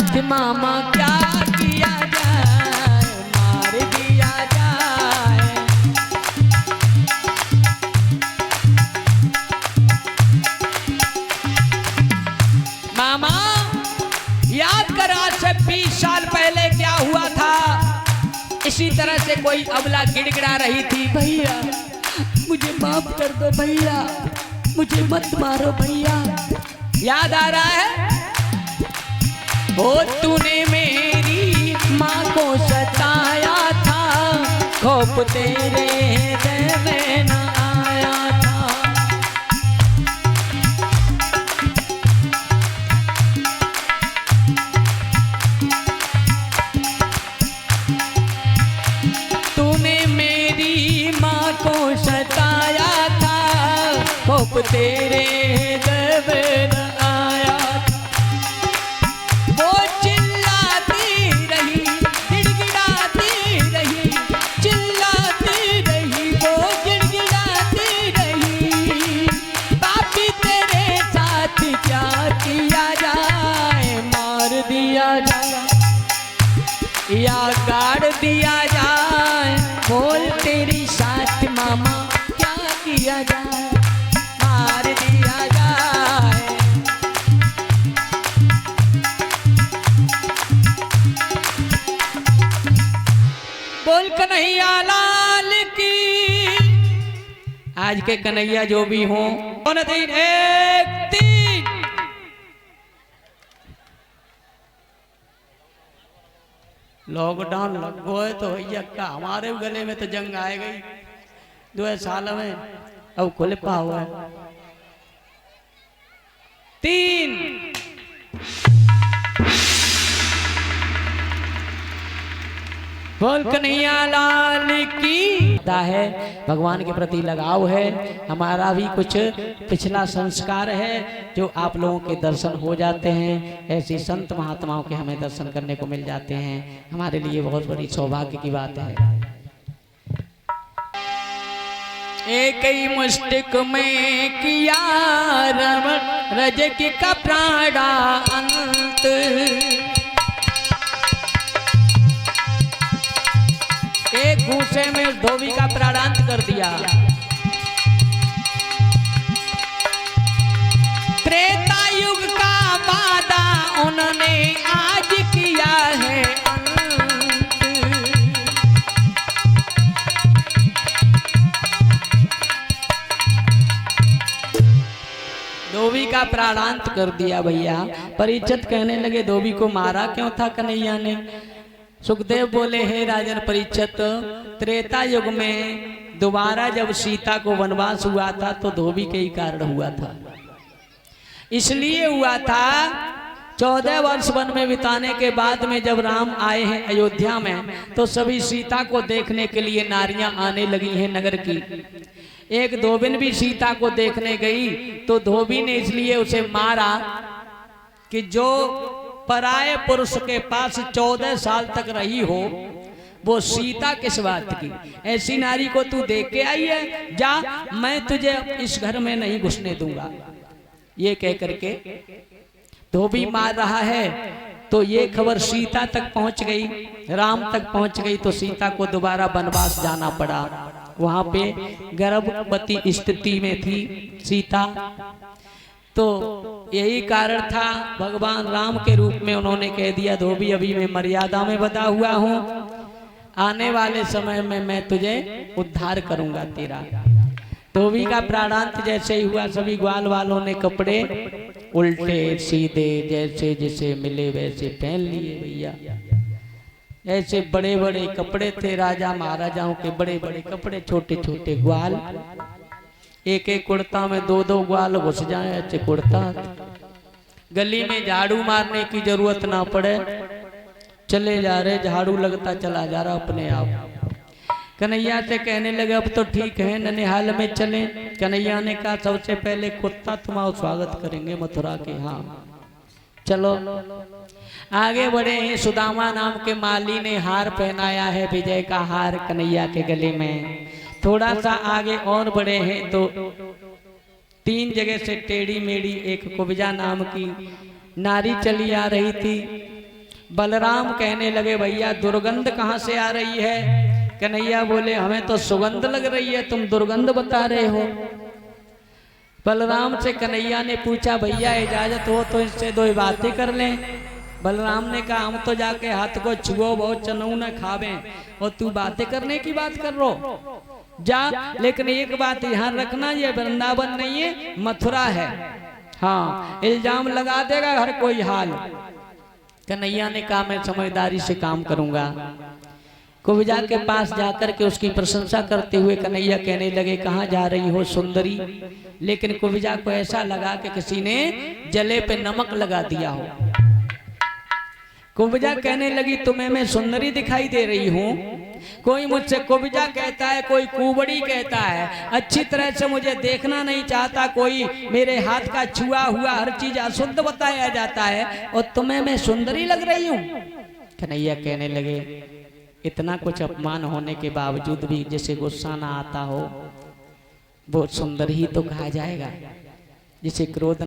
साथ मामा क्या किया जाए, मार दिया जाए। मामा याद कर आज से 20 साल पहले क्या हुआ था। इसी तरह से कोई अबला गिड़गिड़ा रही थी, भैया मुझे माफ कर दो भैया, मुझे मत मारो भैया। याद आ रहा है? ओ तूने मेरी माँ को सताया था, खौफ तेरे हृदय में न आया था। तूने मेरी माँ को सताया था, खौफ तेरे हृदय में न आया था। वो चिल्लाती रही, गिड़गिड़ाती रही, चिल्लाती रही, वो गिड़गिड़ाती रही। पापी तेरे साथ क्या किया जाए, मार दिया जाए या गाड़ दिया जाए। बोल तेरी साथ मामा क्या किया जाए, मार दिया जाए। बोल कन्हैया लाल की। आज के कन्हैया जो भी हों, 3 1 3। लॉकडाउन लग गए तो भैया का हमारे गले में तो जंग आए गई 2 साल में, अब खुल पाओ है। 3 बोल कन्हैया लाल की। है भगवान के प्रति लगाव है, हमारा भी कुछ पिछला संस्कार है जो आप लोगों के दर्शन हो जाते हैं। ऐसे संत महात्माओं के हमें दर्शन करने को मिल जाते हैं, हमारे लिए बहुत बड़ी सौभाग्य की बात है। एक ही मुष्टिक में किया रज की का प्राणा अंत। एक घूसे में उस धोबी का प्राणांत कर दिया। त्रेता युग का वादा उन्होंने आज किया है अंत। धोबी का प्राणांत कर दिया भैया। परीक्षित कहने लगे धोबी को मारा क्यों था कन्हैया ने। सुखदेव बोले, हे राजन परीक्षित, त्रेता युग में दोबारा जब सीता को वनवास हुआ था तो धोबी के ही कारण हुआ था। इसलिए हुआ था 14 वर्ष वन में बिताने के बाद में जब राम आए हैं अयोध्या में तो सभी सीता को देखने के लिए नारियां आने लगी हैं नगर की। एक धोबिन भी सीता को देखने गई तो धोबी ने इसलिए उसे मारा कि जो पराये पुरुष के पास 14 साल तक रही हो वो सीता किस बात की। ऐसी नारी को तू देख के आई है, जा मैं तुझे इस घर में नहीं घुसने दूंगा। ये कह करके धोबी मार रहा है तो ये खबर सीता तक पहुंच गई, राम तक पहुंच गई तो सीता को दोबारा वनवास जाना पड़ा। वहां पे गर्भवती स्थिति में थी सीता, तो यही कारण था भगवान राम के रूप में उन्होंने कह दिया, धोबी अभी मैं मर्यादा में बंधा हुआ हूँ, आने वाले समय में मैं तुझे उद्धार करूंगा तेरा। धोबी का प्राणांत जैसे ही हुआ सभी ग्वाल वालों ने कपड़े उल्टे सीधे जैसे जैसे मिले वैसे पहन लिए भैया। ऐसे बड़े बड़े कपड़े थे राजा महाराजाओं के, बड़े बड़े कपड़े, छोटे छोटे ग्वाल, एक एक कुर्ता में 2-2 ग्वाल घुस जाए ऐसे कुर्ता। गली में झाड़ू मारने की जरूरत ना पड़े, चले जा रहे, झाड़ू लगता चला जा रहा अपने आप। कन्हैया से कहने लगे अब तो ठीक है ननिहाल में चले। कन्हैया ने कहा सबसे पहले कुत्ता तुम्हारा स्वागत करेंगे मथुरा के, हाँ चलो। आगे बढ़े हैं, सुदामा नाम के माली ने हार पहनाया है, विजय का हार कन्हैया के गले में। थोड़ा सा आगे और बढ़े हैं तो 3 जगह से टेढ़ी मेढ़ी एक कुब्जा नाम की नारी चली आ रही थी। बलराम कहने लगे भैया दुर्गंध कहाँ से आ रही है? कन्हैया बोले हमें तो सुगंध लग रही है, तुम दुर्गंध बता रहे हो। बलराम से कन्हैया ने पूछा भैया इजाजत हो तो इससे दो बातें कर लें। बलराम ने कहा हम तो जाके हाथ को छुओ बहुत चनऊ न खावे और तू बातें करने की बात कर रो जा। लेकिन एक बात यहाँ रखना, ये वृंदावन नहीं है मथुरा है। हाँ इल्जाम लगा देगा हर कोई हाल। कन्हैया ने कहा मैं समझदारी से काम करूंगा। कुब्जा के पास जाकर के उसकी प्रशंसा करते हुए कन्हैया कहने लगे कहाँ जा रही हो सुंदरी? लेकिन कुब्जा को ऐसा लगा कि किसी ने जले पे नमक लगा दिया हो। कुब्जा कहने लगी तुम्हें मैं सुंदरी दिखाई दे रही हूँ? कोई मुझसे कुब्जा कहता है, कोई कुबड़ी कहता है, अच्छी तरह से मुझे देखना नहीं चाहता, कोई मेरे हाथ का छुआ हुआ हर चीज अशुद्ध बताया जाता है और तुम्हें मैं सुंदरी लग रही हूँ। कन्हैया कहने लगे इतना कुछ अपमान होने के बावजूद भी जैसे गुस्सा ना आता हो वो सुंदर ही तो कहा जाएगा, जिसे क्रोध